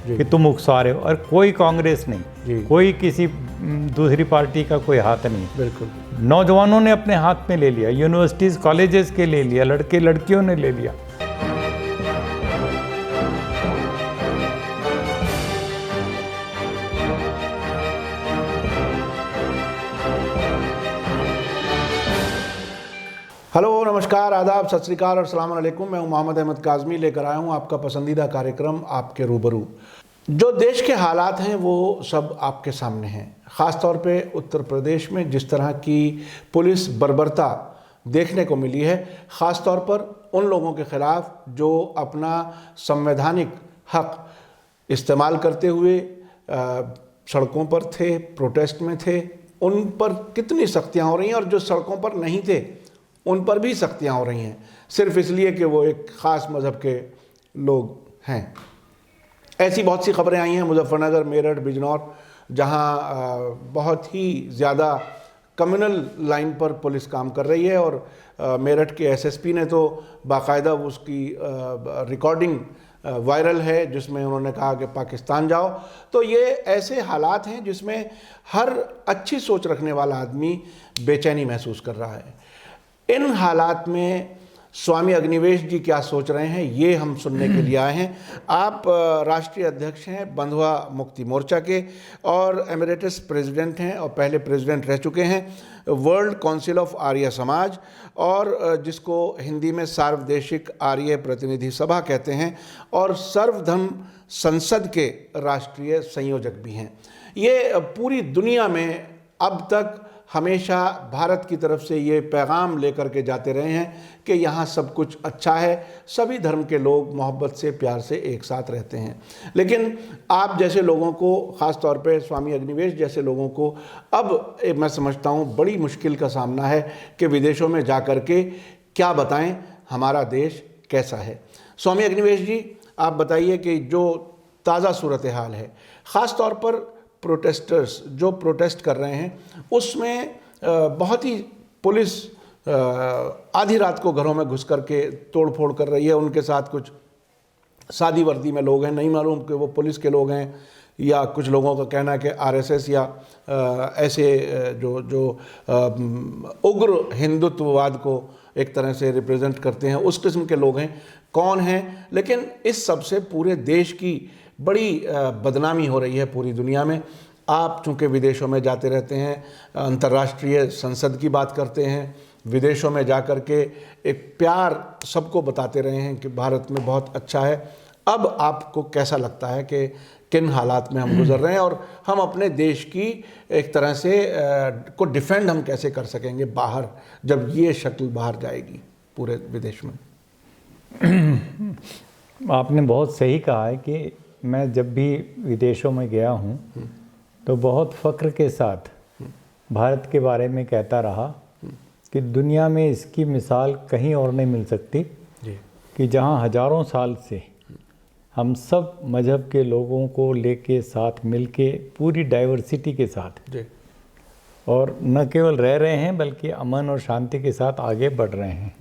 कि तुम उकसा रहे हो, और कोई कांग्रेस नहीं, कोई किसी दूसरी पार्टी का कोई हाथ नहीं। बिल्कुल। नौजवानों ने अपने हाथ में ले लिया, यूनिवर्सिटीज़ कॉलेजेस के ले लिया, लड़के लड़कियों ने ले लिया। हेलो, नमस्कार, आदाब, सत श्री अकाल और अस्सलाम वालेकुम। मैं हूं मोहम्मद अहमद काज़मी, लेकर आया हूं आपका पसंदीदा कार्यक्रम आपके रूबरू। जो देश के हालात हैं वो सब आपके सामने हैं। ख़ास तौर पे उत्तर प्रदेश में जिस तरह की पुलिस बर्बरता देखने को मिली है, ख़ास तौर पर उन लोगों के ख़िलाफ़ जो अपना संवैधानिक हक़ इस्तेमाल करते हुए सड़कों पर थे, प्रोटेस्ट में थे, उन पर कितनी सख्तियाँ हो रही हैं, और जो सड़कों पर नहीं थे उन पर भी सख्तियाँ हो रही हैं, सिर्फ इसलिए कि वो एक ख़ास मज़हब के लोग हैं। ऐसी बहुत सी खबरें आई हैं मुजफ्फरनगर, मेरठ, बिजनौर, जहाँ बहुत ही ज़्यादा कम्युनल लाइन पर पुलिस काम कर रही है, और मेरठ के एसएसपी ने तो बाकायदा उसकी रिकॉर्डिंग वायरल है जिसमें उन्होंने कहा कि पाकिस्तान जाओ। तो ये ऐसे हालात हैं जिसमें हर अच्छी सोच रखने वाला आदमी बेचैनी महसूस कर रहा है। इन हालात में स्वामी अग्निवेश जी क्या सोच रहे हैं, ये हम सुनने के लिए आए हैं। आप राष्ट्रीय अध्यक्ष हैं बंधुआ मुक्ति मोर्चा के, और एमिरेटस प्रेसिडेंट हैं, और पहले प्रेसिडेंट रह चुके हैं world council of Arya Samaj, और जिसको हिंदी में सार्वदेशिक आर्य प्रतिनिधि सभा कहते हैं, और सर्वधर्म संसद के राष्ट्रीय संयोजक भी हैं। ये पूरी दुनिया में अब तक हमेशा भारत की तरफ से ये पैगाम लेकर के जाते रहे हैं कि यहाँ सब कुछ अच्छा है, सभी धर्म के लोग मोहब्बत से, प्यार से एक साथ रहते हैं। लेकिन आप जैसे लोगों को, ख़ास तौर पे स्वामी अग्निवेश जैसे लोगों को, अब मैं समझता हूँ बड़ी मुश्किल का सामना है कि विदेशों में जा कर के क्या बताएं हमारा देश कैसा है। स्वामी अग्निवेश जी, आप बताइए कि जो ताज़ा सूरत हाल है, ख़ास तौर पर प्रोटेस्टर्स जो प्रोटेस्ट कर रहे हैं, उसमें बहुत ही पुलिस आधी रात को घरों में घुस करके तोड़ फोड़ कर रही है। उनके साथ कुछ सादी वर्दी में लोग हैं, नहीं मालूम कि वो पुलिस के लोग हैं, या कुछ लोगों का कहना है कि आरएसएस या ऐसे जो उग्र हिंदुत्ववाद को एक तरह से रिप्रेजेंट करते हैं, उस किस्म के लोग हैं। कौन हैं? लेकिन इस सब से पूरे देश की बड़ी बदनामी हो रही है पूरी दुनिया में। आप चूँकि विदेशों में जाते रहते हैं, अंतर्राष्ट्रीय संसद की बात करते हैं, विदेशों में जा कर के एक प्यार सबको बताते रहे हैं कि भारत में बहुत अच्छा है। अब आपको कैसा लगता है कि किन हालात में हम गुजर रहे हैं, और हम अपने देश की एक तरह से को डिफेंड हम कैसे कर सकेंगे बाहर, जब ये शक्ल बाहर जाएगी पूरे विदेश में? आपने बहुत सही कहा है कि मैं जब भी विदेशों में गया हूँ तो बहुत फ़ख्र के साथ भारत के बारे में कहता रहा कि दुनिया में इसकी मिसाल कहीं और नहीं मिल सकती कि जहाँ हज़ारों साल से हम सब मज़हब के लोगों को लेके साथ मिलके पूरी डाइवर्सिटी के साथ और न केवल रह रहे हैं बल्कि अमन और शांति के साथ आगे बढ़ रहे हैं।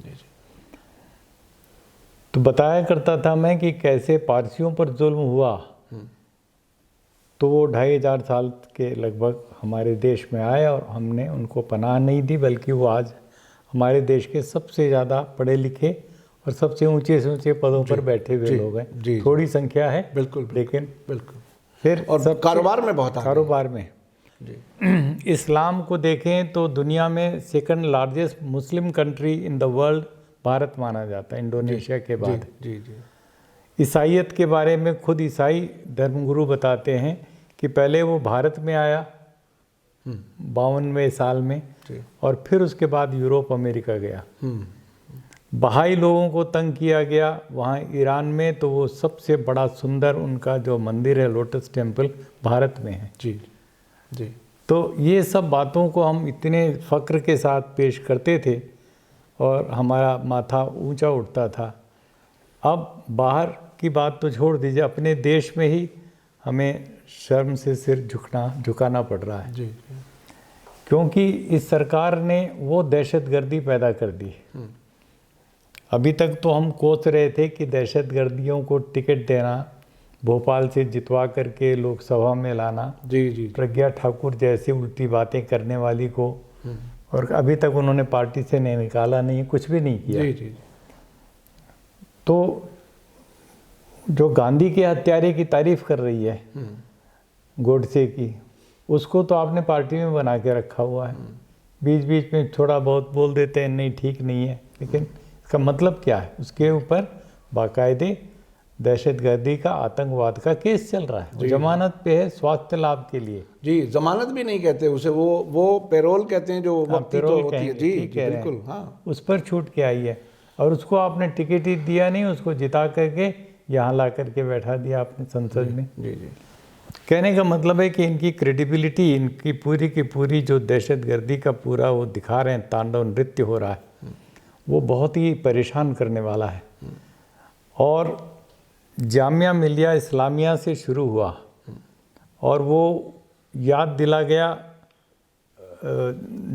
तो बताया करता था मैं कि कैसे पारसियों पर जुल्म हुआ, तो वो 2500 साल के लगभग हमारे देश में आए और हमने उनको पनाह नहीं दी, बल्कि वो आज हमारे देश के सबसे ज़्यादा पढ़े लिखे और सबसे ऊंचे से ऊंचे पदों पर बैठे हुए लोग हैं। थोड़ी संख्या है बिल्कुल, लेकिन बिल्कुल, फिर और सब कारोबार में बहुत कारोबार में इस्लाम को देखें तो दुनिया में second largest Muslim country in the world Bharat माना जाता है, इंडोनेशिया के बाद। ईसाइयत के बारे में खुद ईसाई धर्मगुरु बताते हैं कि पहले वो भारत में आया 52वें साल में, और फिर उसके बाद यूरोप अमेरिका गया। बहाई लोगों को तंग किया गया वहाँ ईरान में, तो वो सबसे बड़ा सुंदर उनका जो मंदिर है लोटस टेम्पल भारत में है। जी। तो ये सब बातों को हम इतने फ़ख्र के साथ पेश करते थे और हमारा माथा ऊंचा उठता था। अब बाहर की बात तो छोड़ दीजिए, अपने देश में ही हमें शर्म से सिर झुकाना पड़ रहा है। क्योंकि इस सरकार ने वो दहशतगर्दी पैदा कर दी। अभी तक तो हम कोस रहे थे कि दहशतगर्दियों को टिकट देना भोपाल से जितवा करके लोकसभा में लाना, जी जी प्रज्ञा ठाकुर जैसी उल्टी बातें करने वाली को, और अभी तक उन्होंने पार्टी से नहीं निकाला, नहीं कुछ भी नहीं किया। जी जी तो जो गांधी के हत्यारे की तारीफ कर रही है गोडसे की, उसको तो आपने पार्टी में बना के रखा हुआ है। बीच बीच में थोड़ा बहुत बोल देते हैं नहीं ठीक नहीं है, लेकिन इसका मतलब क्या है? उसके ऊपर बाकायदे दहशतगर्दी का, आतंकवाद का केस चल रहा है, वो जमानत पे है स्वास्थ्य लाभ के लिए। जी, जमानत भी नहीं कहते उसे, वो पेरोल कहते हैं, जो वक्ती तो होती है। जी ठीक कह रहे हैं। बिल्कुल, हाँ। उस पर छूट के आई है, और उसको आपने टिकट ही दिया नहीं, उसको जिता करके यहाँ ला करके बैठा दिया आपने संसद में। जी जी कहने का मतलब है कि इनकी क्रेडिबिलिटी, इनकी पूरी की पूरी जो दहशतगर्दी का पूरा वो दिखा रहे हैं, तांडव नृत्य हो रहा है, वो बहुत ही परेशान करने वाला है। और जामिया मिलिया इस्लामिया से शुरू हुआ, और वो याद दिला गया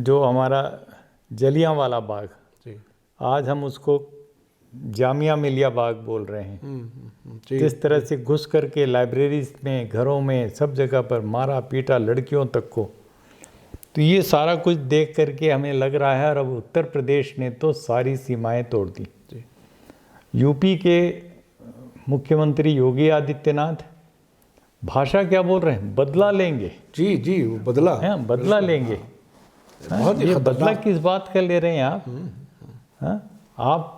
जो हमारा जलियांवाला बाग, जी आज हम उसको जामिया मिलिया बाग बोल रहे हैं। जी जिस तरह से घुस करके लाइब्रेरीज में, घरों में, सब जगह पर मारा पीटा लड़कियों तक को, तो ये सारा कुछ देख करके हमें लग रहा है, और अब उत्तर प्रदेश ने तो सारी सीमाएं तोड़ दी। जी यूपी के मुख्यमंत्री योगी आदित्यनाथ भाषा क्या बोल रहे हैं? बदला लेंगे। जी जी, वो बदला हैं, बदला लेंगे। बहुत ही ये बदला खतरनाक। किस बात का ले रहे हैं आप? हाँ, आप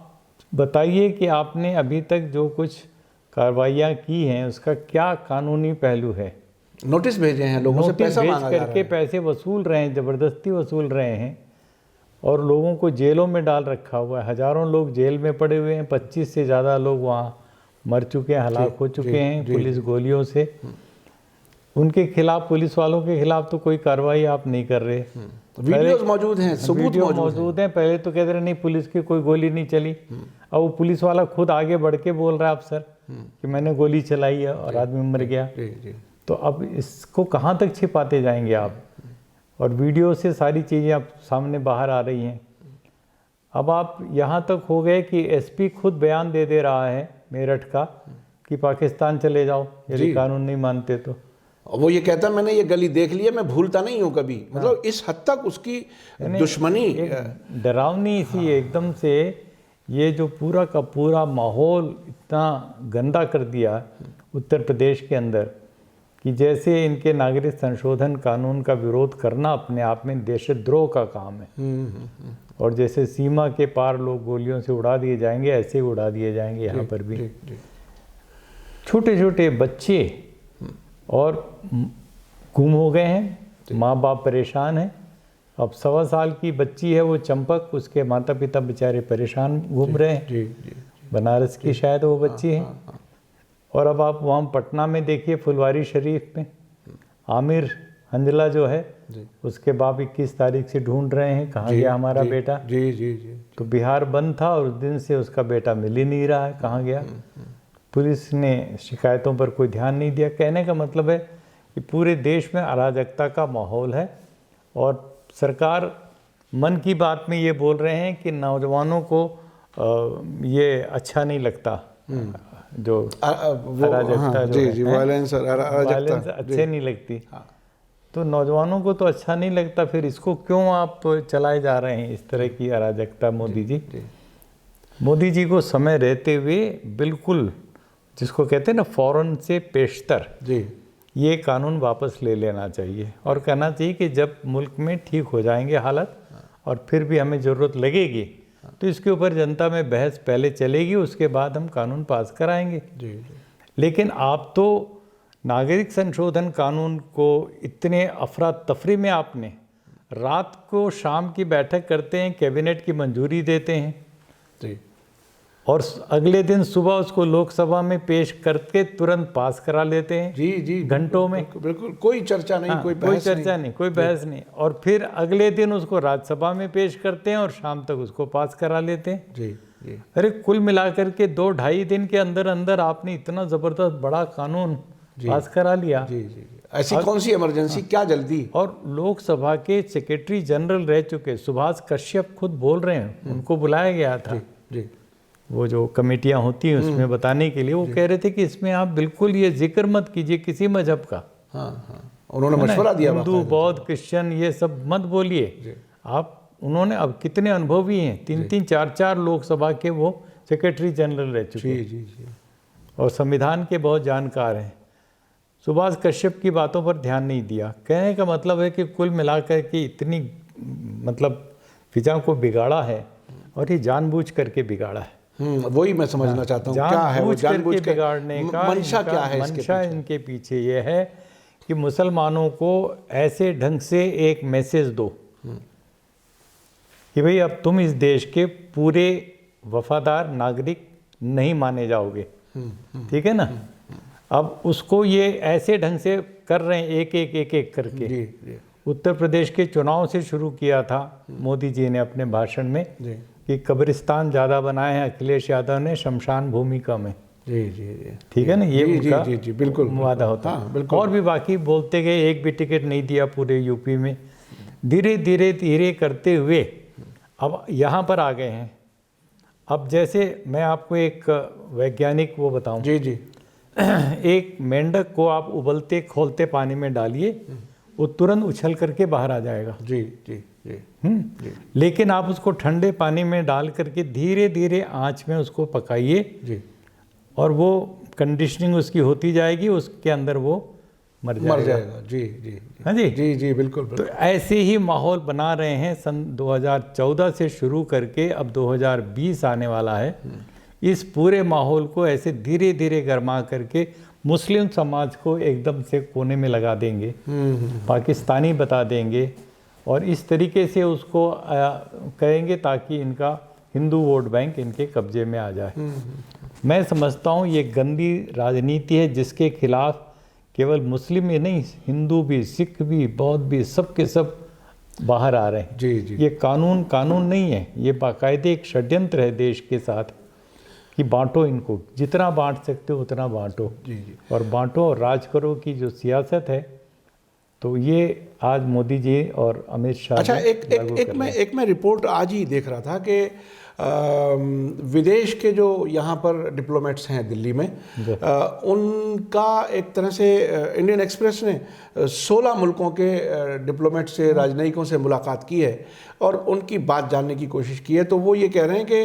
बताइए कि आपने अभी तक जो कुछ कार्रवाइयाँ की हैं उसका क्या कानूनी पहलू है? नोटिस भेजे हैं, लोगों से नोटिस पैसा भेज मांगा जा रहा करके है। पैसे वसूल रहे हैं, ज़बरदस्ती वसूल रहे हैं, और लोगों को जेलों में डाल रखा हुआ है। हज़ारों लोग जेल में पड़े हुए हैं, 25 से ज़्यादा लोग वहाँ मर चुके हैं, हलाक हो चुके हैं पुलिस गोलियों से। उनके खिलाफ, पुलिस वालों के खिलाफ तो कोई कार्रवाई आप नहीं कर रहे। वीडियोस मौजूद हैं, सबूत वीडियो मौजूद हैं। मौजूद हैं। पहले तो कहते रहे नहीं पुलिस की कोई गोली नहीं चली, अब वो पुलिस वाला खुद आगे बढ़ के बोल रहा है अफसर कि मैंने गोली चलाई है और आदमी मर गया। जी जी तो अब इसको कहाँ तक छिपाते जाएंगे आप? और वीडियो से सारी चीज़ें अब सामने बाहर आ रही हैं। अब आप यहाँ तक हो गए कि एसपी खुद बयान दे रहा है मेरठ का कि पाकिस्तान चले जाओ यदि कानून नहीं मानते तो। और वो ये कहता है मैंने ये गली देख ली है, मैं भूलता नहीं हूँ कभी। मतलब इस हद तक उसकी दुश्मनी, डरावनी सी एकदम से, ये जो पूरा का पूरा माहौल इतना गंदा कर दिया उत्तर प्रदेश के अंदर कि जैसे इनके नागरिक संशोधन कानून का विरोध करना अपने आप में देशद्रोह का काम है। और जैसे सीमा के पार लोग गोलियों से उड़ा दिए जाएंगे, ऐसे ही उड़ा दिए जाएंगे यहाँ पर भी। छोटे छोटे बच्चे और गुम हो गए हैं, माँ बाप परेशान हैं। अब 1.25 साल की बच्ची है वो चंपक, उसके माता पिता बेचारे परेशान घूम रहे हैं। जी जी बनारस की शायद वो बच्ची है। और अब आप वहाँ पटना में देखिए फुलवारी शरीफ में आमिर हंजला जो है, उसके बाप 21 तारीख से ढूंढ रहे हैं कहाँ गया हमारा बेटा। जी जी जी तो बिहार बंद था और उस दिन से उसका बेटा मिल ही नहीं रहा है, कहाँ गया। पुलिस ने शिकायतों पर कोई ध्यान नहीं दिया। कहने का मतलब है कि पूरे देश में अराजकता का माहौल है, और सरकार मन की बात में ये बोल रहे हैं कि नौजवानों को ये अच्छा नहीं लगता, जो अराजकता जो है, वायलेंस अच्छे नहीं लगती। तो नौजवानों को तो अच्छा नहीं लगता, फिर इसको क्यों आप चलाए जा रहे हैं इस तरह की अराजकता? मोदी जी, मोदी जी को समय रहते हुए बिल्कुल, जिसको कहते हैं ना फौरन से पेशतर, जी ये कानून वापस ले लेना चाहिए और कहना चाहिए कि जब मुल्क में ठीक हो जाएंगे हालत और फिर भी हमें ज़रूरत लगेगी तो इसके ऊपर जनता में बहस पहले चलेगी, उसके बाद हम कानून पास कराएंगे। जी लेकिन आप तो नागरिक संशोधन कानून को इतने अफरा तफरी में आपने, रात को शाम की बैठक करते हैं, कैबिनेट की मंजूरी देते हैं जी और अगले दिन सुबह उसको लोकसभा में पेश करके तुरंत पास करा लेते हैं। जी जी घंटों में, बिल्कुल कोई चर्चा नहीं, कोई चर्चा नहीं, कोई बहस नहीं, और फिर अगले दिन उसको राज्यसभा में पेश करते हैं और शाम तक उसको पास करा लेते हैं। जी जी अरे कुल मिलाकर के 2-2.5 दिन के अंदर अंदर आपने इतना ज़बरदस्त बड़ा कानून पास करा लिया। जी जी ऐसी कौन सी इमरजेंसी, क्या जल्दी? और लोकसभा के सेक्रेटरी जनरल रह चुके सुभाष कश्यप खुद बोल रहे हैं, उनको बुलाया गया था। जी वो जो कमेटियां होती हैं उसमें बताने के लिए, वो कह रहे थे कि इसमें आप बिल्कुल ये जिक्र मत कीजिए किसी मजहब का। हाँ हाँ, उन्होंने मशवरा दिया, हिंदू बौद्ध क्रिश्चियन ये सब मत बोलिए आप। उन्होंने अब कितने अनुभवी हैं, 3-3 4-4 लोकसभा के वो सेक्रेटरी जनरल रह चुके हैं, जी और संविधान के बहुत जानकार हैं। सुभाष कश्यप की बातों पर ध्यान नहीं दिया। कहने का मतलब है कि कुल मिलाकर के इतनी मतलब फिजा को बिगाड़ा है, और ये जानबूझ करके बिगाड़ा है। वही मैं समझना चाहता हूँ, क्या है वो जानबूझ के बिगाड़ने का मंशा क्या है? मंशा इनके पीछे ये है कि मुसलमानों को ऐसे ढंग से एक मैसेज दो कि भाई अब तुम इस देश के पूरे वफादार नागरिक नहीं माने जाओगे, ठीक है ना। अब उसको ये ऐसे ढंग से कर रहे हैं, एक एक करके। जी। उत्तर प्रदेश के चुनाव से शुरू किया था मोदी जी ने अपने भाषण में कि कब्रिस्तान ज़्यादा बनाए हैं अखिलेश यादव ने, शमशान भूमि कम है। जी ठीक है ना, ये उनका जी बिल्कुल वादा होता है। हाँ, बिल्कुल। और भी बाकी बोलते गए, एक भी टिकट नहीं दिया पूरे यूपी में। धीरे धीरे करते हुए अब यहाँ पर आ गए हैं। अब जैसे मैं आपको एक वैज्ञानिक वो बताऊं, जी एक मेंढक को आप उबलते खोलते पानी में डालिए, वो तुरंत उछल करके बाहर आ जाएगा। जी। लेकिन आप उसको ठंडे पानी में डाल करके धीरे धीरे आंच में उसको पकाइए जी, और वो कंडीशनिंग उसकी होती जाएगी, उसके अंदर वो मर जाएगा। जी हाँ जी बिल्कुल। तो ऐसे ही माहौल बना रहे हैं सन 2014 से शुरू करके अब 2020 आने वाला है। इस पूरे माहौल को ऐसे धीरे धीरे गर्मा करके मुस्लिम समाज को एकदम से कोने में लगा देंगे, पाकिस्तानी बता देंगे, और इस तरीके से उसको करेंगे ताकि इनका हिंदू वोट बैंक इनके कब्जे में आ जाए। मैं समझता हूँ ये गंदी राजनीति है जिसके खिलाफ केवल मुस्लिम ही नहीं, हिंदू भी, सिख भी, बौद्ध भी, सब के सब बाहर आ रहे हैं। जी। ये कानून नहीं है, ये बाकायदे एक षड्यंत्र है देश के साथ कि बांटो इनको, जितना बांट सकते हो उतना बांटो। जी और बांटो और राज करो की जो सियासत है, तो ये आज मोदी जी और अमित शाह। अच्छा, एक मैं रिपोर्ट आज ही देख रहा था कि विदेश के जो यहाँ पर डिप्लोमेट्स हैं दिल्ली में, उनका एक तरह से इंडियन एक्सप्रेस ने 16 मुल्कों के डिप्लोमेट से, राजनयिकों से मुलाकात की है और उनकी बात जानने की कोशिश की है। तो वो ये कह रहे हैं कि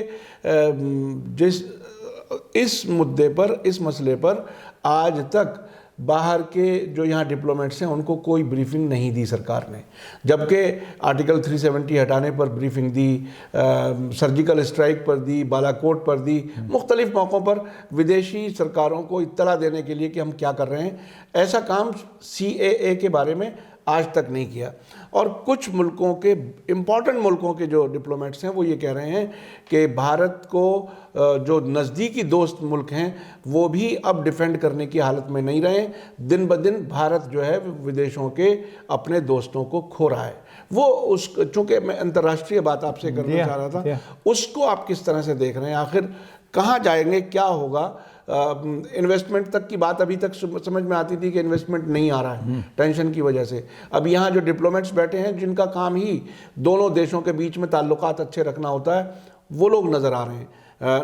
इस मुद्दे पर, इस मसले पर आज तक बाहर के जो यहाँ डिप्लोमेट्स हैं उनको कोई ब्रीफिंग नहीं दी सरकार ने, जबकि आर्टिकल 370 हटाने पर ब्रीफिंग दी, सर्जिकल स्ट्राइक पर दी, बालाकोट पर दी, मुख्तलिफ मौक़ों पर विदेशी सरकारों को इत्तला देने के लिए कि हम क्या कर रहे हैं। ऐसा काम CAA के बारे में आज तक नहीं किया। और कुछ मुल्कों के, इम्पॉर्टेंट मुल्कों के जो डिप्लोमेट्स हैं वो ये कह रहे हैं कि भारत को जो नज़दीकी दोस्त मुल्क हैं वो भी अब डिफेंड करने की हालत में नहीं रहे। दिन ब दिन भारत जो है विदेशों के अपने दोस्तों को खो रहा है। वो उस, चूँकि मैं अंतर्राष्ट्रीय बात आपसे करना चाह रहा था, उसको आप किस तरह से देख रहे हैं? आखिर कहाँ जाएंगे, क्या होगा? इन्वेस्टमेंट तक की बात अभी तक समझ में आती थी कि इन्वेस्टमेंट नहीं आ रहा है टेंशन की वजह से। अब यहाँ जो डिप्लोमेट्स बैठे हैं जिनका काम ही दोनों देशों के बीच में ताल्लुकात अच्छे रखना होता है, वो लोग नज़र आ रहे हैं,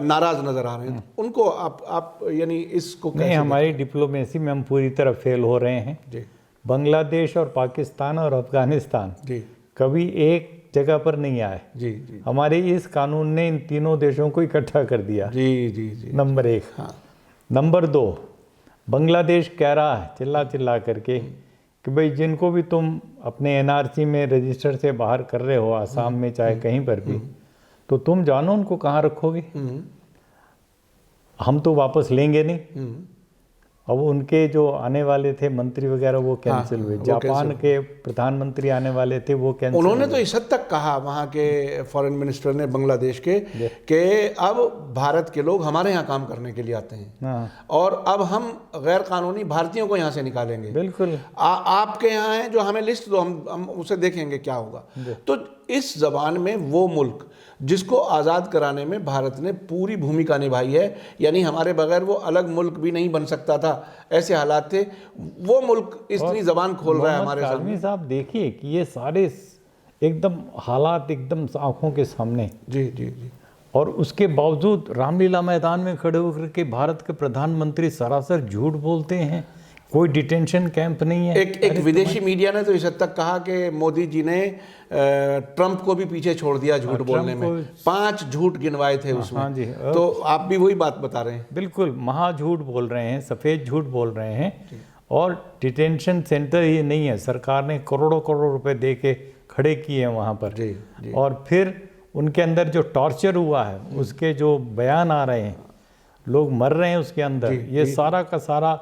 नाराज़ नज़र आ रहे हैं। उनको आप यानी इसको कैसे? हमारी डिप्लोमेसी में हम पूरी तरह फेल हो रहे हैं जी। बांग्लादेश और पाकिस्तान और अफगानिस्तान जी कभी एक जगह पर नहीं आए। जी। हमारे इस कानून ने इन तीनों देशों को इकट्ठा कर दिया। जी। नंबर 1। हाँ। नंबर 2, बांग्लादेश कह रहा है चिल्ला करके कि भाई जिनको भी तुम अपने NRC में रजिस्टर से बाहर कर रहे हो, आसाम में चाहे कहीं पर भी, तो तुम जानो उनको कहाँ रखोगे, हम तो वापस लेंगे नहीं। अब उनके जो आने वाले थे मंत्री वगैरह वो कैंसिल हुए। जापान के प्रधानमंत्री आने वाले थे वो कैंसिल। उन्होंने तो इस हद तक कहा वहाँ के फॉरेन मिनिस्टर ने बांग्लादेश के कि अब भारत के लोग हमारे यहाँ काम करने के लिए आते हैं और अब हम गैर कानूनी भारतीयों को यहाँ से निकालेंगे। बिल्कुल। आपके यहाँ है जो हमें लिस्ट दो, हम उसे देखेंगे क्या होगा। तो इस जबान में वो मुल्क जिसको आज़ाद कराने में भारत ने पूरी भूमिका निभाई है, यानी हमारे बगैर वो अलग मुल्क भी नहीं बन सकता था, ऐसे हालात थे, वो मुल्क इतनी ज़बान खोल रहा है हमारे सामने। साहब देखिए कि ये सारे एकदम हालात एकदम आंखों के सामने। जी। और उसके बावजूद रामलीला मैदान में खड़े होकर के भारत के प्रधानमंत्री सरासर झूठ बोलते हैं, कोई डिटेंशन कैंप नहीं है। एक विदेशी मीडिया ने तो इस हद तक कहा कि मोदी जी ने ट्रंप को भी पीछे छोड़ दिया झूठ बोलने में, 5 झूठ गिनवाए थे उसमें। हाँ जी, तो आप भी वही बात बता रहे हैं। बिल्कुल महा झूठ बोल रहे हैं, सफ़ेद झूठ बोल रहे हैं। और डिटेंशन सेंटर ही नहीं है, सरकार ने करोड़ों करोड़ रुपए दे के खड़े किए हैं वहाँ पर। जी, जी। और फिर उनके अंदर जो टॉर्चर हुआ है उसके जो बयान आ रहे हैं, लोग मर रहे हैं उसके अंदर, ये सारा का सारा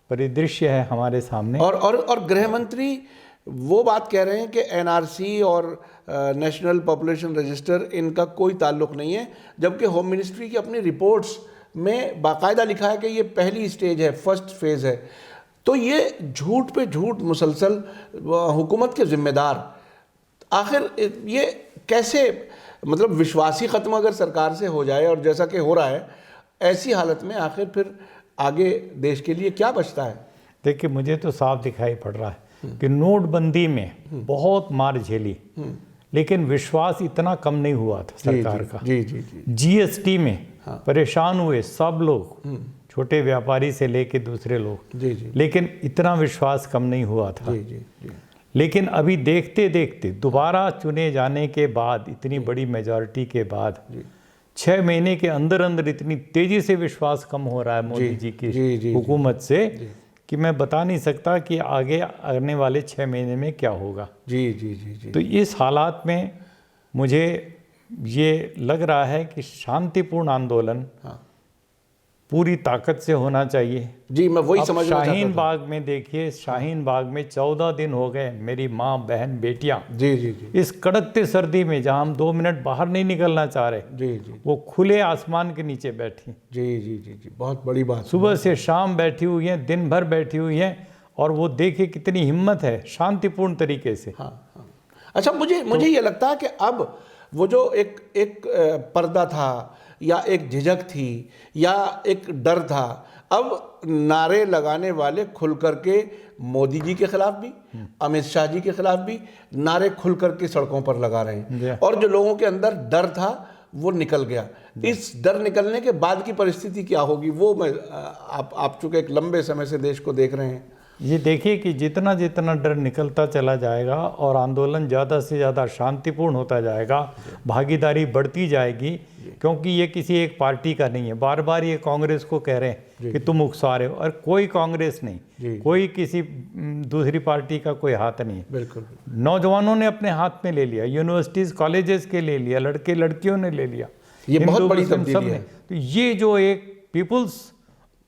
परिदृश्य है हमारे सामने। और गृह मंत्री वो बात कह रहे हैं कि एनआरसी और नेशनल पॉपुलेशन रजिस्टर इनका कोई ताल्लुक नहीं है, जबकि होम मिनिस्ट्री की अपनी रिपोर्ट्स में बाकायदा लिखा है कि ये पहली स्टेज है, फर्स्ट फेज है। तो ये झूठ पे झूठ मुसलसल हुकूमत के जिम्मेदार, आखिर ये कैसे, मतलब विश्वास ही ख़त्म अगर सरकार से हो जाए और जैसा कि हो रहा है, ऐसी हालत में आखिर फिर आगे देश के लिए क्या बचता है? देखिए मुझे तो साफ दिखाई पड़ रहा है कि नोटबंदी में बहुत मार झेली, लेकिन विश्वास इतना कम नहीं हुआ था सरकार का। जी जी जी। जीएसटी में परेशान हुए सब लोग, छोटे व्यापारी से लेके दूसरे लोग। जी जी। लेकिन इतना विश्वास कम नहीं हुआ था। जी जी जी। लेकिन अभी देखते देखते दोबारा चुने जाने के बाद, इतनी बड़ी मेजॉरिटी के बाद, 6 महीने के अंदर अंदर इतनी तेजी से विश्वास कम हो रहा है मोदी जी की हुकूमत से कि मैं बता नहीं सकता कि आगे आने वाले 6 महीने में क्या होगा। जी जी जी जी। तो इस हालात में मुझे ये लग रहा है कि शांतिपूर्ण आंदोलन पूरी ताकत से होना चाहिए। जी, मैं वही समझना चाहता था। शाहीन बाग में देखिए, शाहीन बाग में 14 दिन हो गए, मेरी माँ, बहन, बेटियाँ जी जी जी इस कड़कते सर्दी में, जहाँ हम 2 मिनट बाहर नहीं निकलना चाह रहे, जी जी वो खुले आसमान के नीचे बैठी, जी जी जी जी, बहुत बड़ी बात। सुबह से शाम बैठी हुई हैं, दिन भर बैठी हुई हैं, और वो देखिए कितनी हिम्मत है, शांतिपूर्ण तरीके से। हाँ हाँ। अच्छा, मुझे ये लगता है कि अब वो जो एक पर्दा था या एक झिझक थी या एक डर था, अब नारे लगाने वाले खुल करके मोदी जी के खिलाफ भी, अमित शाह जी के खिलाफ भी नारे खुल करके सड़कों पर लगा रहे हैं। और जो लोगों के अंदर डर था वो निकल गया। इस डर निकलने के बाद की परिस्थिति क्या होगी, वो मैं आप चूंकि एक लंबे समय से देश को देख रहे हैं, ये देखिए कि जितना जितना डर निकलता चला जाएगा और आंदोलन ज़्यादा से ज़्यादा शांतिपूर्ण होता जाएगा, भागीदारी बढ़ती जाएगी, क्योंकि ये किसी एक पार्टी का नहीं है। बार बार ये कांग्रेस को कह रहे हैं कि तुम उकसा रहे हो, और कोई कांग्रेस नहीं, कोई किसी दूसरी पार्टी का कोई हाथ नहीं है। बिल्कुल। नौजवानों ने अपने हाथ में ले लिया, यूनिवर्सिटीज़ कॉलेजेस के ले लिया, लड़के लड़कियों ने ले लिया, ये बहुत बड़ी तब्दीली है। तो ये जो एक पीपुल्स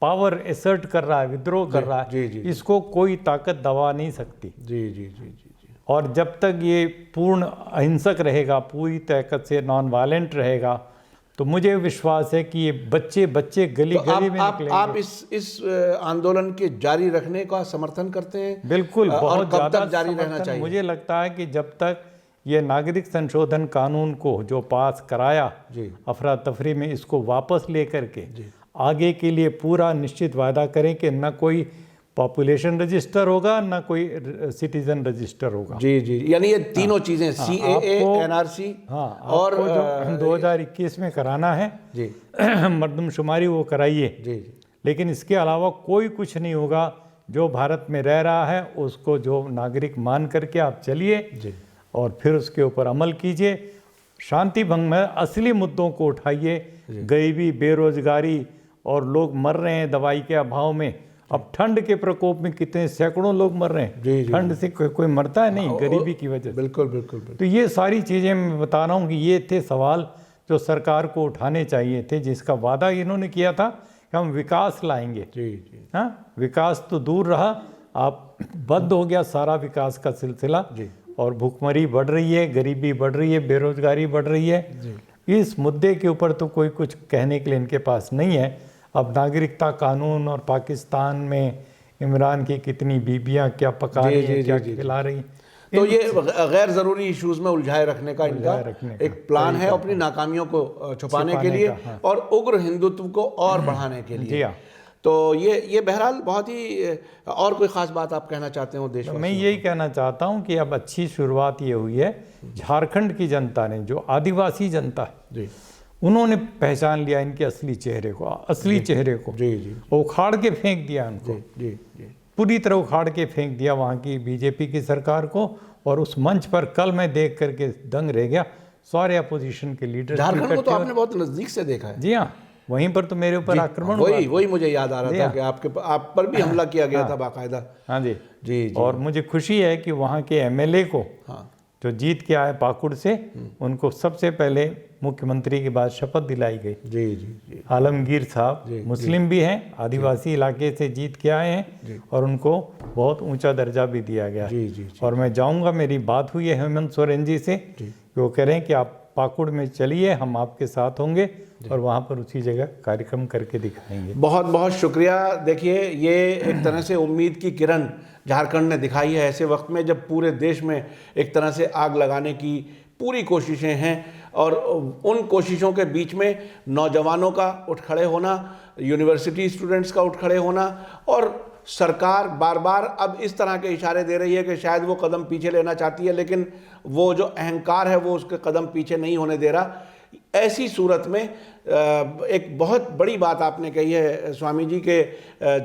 पावर एसर्ट कर रहा है, विद्रोह कर रहा है, इसको कोई ताकत दबा नहीं सकती। जी जी जी जी जी। और जब तक ये पूर्ण अहिंसक रहेगा, पूरी ताकत से नॉन वायलेंट रहेगा, तो मुझे विश्वास है कि ये बच्चे गली तो गली में निकलेंगे। आप इस आंदोलन के जारी रखने का समर्थन करते हैं? बिल्कुल, बहुत कब ज़्यादा तक जारी रहना चाहिए? मुझे लगता है कि जब तक ये नागरिक संशोधन कानून को जो पास कराया, अफरा तफरी में, इसको वापस लेकर के आगे के लिए पूरा निश्चित वादा करें कि न कोई पॉपुलेशन रजिस्टर होगा, न कोई सिटीजन रजिस्टर होगा। जी जी, यानी ये तीनों चीजें, CAA, NRC, और जो 2021 में कराना है जी मर्दमशुमारी, वो कराइए। जी। लेकिन इसके अलावा कोई कुछ नहीं होगा। जो भारत में रह रहा है उसको जो नागरिक मान करके आप चलिए और फिर उसके ऊपर अमल कीजिए। शांति भंग में असली मुद्दों को उठाइए, गरीबी, बेरोजगारी, और लोग मर रहे हैं दवाई के अभाव में। अब ठंड के प्रकोप में कितने सैकड़ों लोग मर रहे हैं, ठंड से कोई मरता है नहीं, गरीबी की वजह से। बिल्कुल बिल्कुल बिल्कुल। तो ये सारी चीज़ें मैं बता रहा हूँ कि ये थे सवाल जो सरकार को उठाने चाहिए थे, जिसका वादा इन्होंने किया था कि हम विकास लाएंगे। जी जी। हाँ, विकास तो दूर रहा, आप बंद हो गया सारा विकास का सिलसिला, और भूखमरी बढ़ रही है, गरीबी बढ़ रही है, बेरोजगारी बढ़ रही है। इस मुद्दे के ऊपर तो कोई कुछ कहने के लिए इनके पास नहीं है। अब नागरिकता कानून और पाकिस्तान में इमरान की कितनी बीबियां क्या पका रही हैं, क्या खिला रही, तो ये गैर ज़रूरी इश्यूज़ में उलझाए रखने का इनका एक प्लान है, अपनी नाकामियों को छुपाने के लिए और उग्र हिंदुत्व को और बढ़ाने के लिए। तो ये बहरहाल बहुत ही, और कोई ख़ास बात आप कहना चाहते हो देश? मैं यही कहना चाहता हूँ कि अब अच्छी शुरुआत ये हुई है, झारखंड की जनता ने, जो आदिवासी जनता है, उन्होंने पहचान लिया इनके असली चेहरे को, असली चेहरे को, जी जी उखाड़ के फेंक दिया उनको, जी जी पूरी तरह उखाड़ के फेंक दिया वहाँ की बीजेपी की सरकार को। और उस मंच पर कल मैं देख करके दंग रह गया, सारे अपोजिशन के लीडर। झारखंड को तो आपने बहुत नजदीक से देखा है। जी हाँ, वहीं पर तो मेरे ऊपर आक्रमण हुआ। वही मुझे याद आ रहा था कि आप पर भी हमला किया गया था बाकायदा। हाँ जी जी जी। और मुझे खुशी है कि वहाँ के एमएलए को, हाँ जो जीत के आए पाकुड़ से, उनको सबसे पहले मुख्यमंत्री के बाद शपथ दिलाई गई। जी जी जी। आलमगीर साहब मुस्लिम भी हैं, आदिवासी इलाके से जीत के आए हैं, और उनको बहुत ऊंचा दर्जा भी दिया गया। जी जी। और मैं जाऊंगा, मेरी बात हुई है हेमंत सोरेन जी से, वो कह रहे हैं कि आप पाकुड़ में चलिए, हम आपके साथ होंगे और वहाँ पर उसी जगह कार्यक्रम करके दिखाएंगे। बहुत बहुत शुक्रिया। देखिए, ये एक तरह से उम्मीद की किरण झारखंड ने दिखाई है ऐसे वक्त में जब पूरे देश में एक तरह से आग लगाने की पूरी कोशिशें हैं, और उन कोशिशों के बीच में नौजवानों का उठ खड़े होना, यूनिवर्सिटी स्टूडेंट्स का उठ खड़े होना, और सरकार बार बार अब इस तरह के इशारे दे रही है कि शायद वो कदम पीछे लेना चाहती है, लेकिन वो जो अहंकार है वो उसके कदम पीछे नहीं होने दे रहा। ऐसी सूरत में एक बहुत बड़ी बात आपने कही है स्वामी जी के,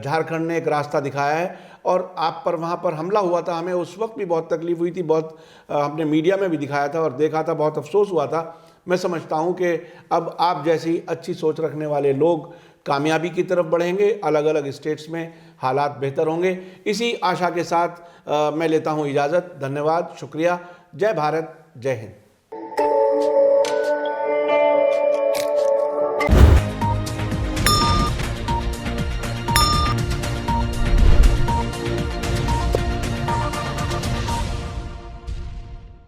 झारखंड ने एक रास्ता दिखाया है, और आप पर वहाँ पर हमला हुआ था, हमें उस वक्त भी बहुत तकलीफ हुई थी, बहुत हमने मीडिया में भी दिखाया था और देखा था, बहुत अफसोस हुआ था। मैं समझता हूँ कि अब आप जैसी अच्छी सोच रखने वाले लोग कामयाबी की तरफ बढ़ेंगे, अलग अलग स्टेट्स में हालात बेहतर होंगे। इसी आशा के साथ मैं लेता हूँ इजाज़त। धन्यवाद, शुक्रिया। जय भारत, जय हिंद।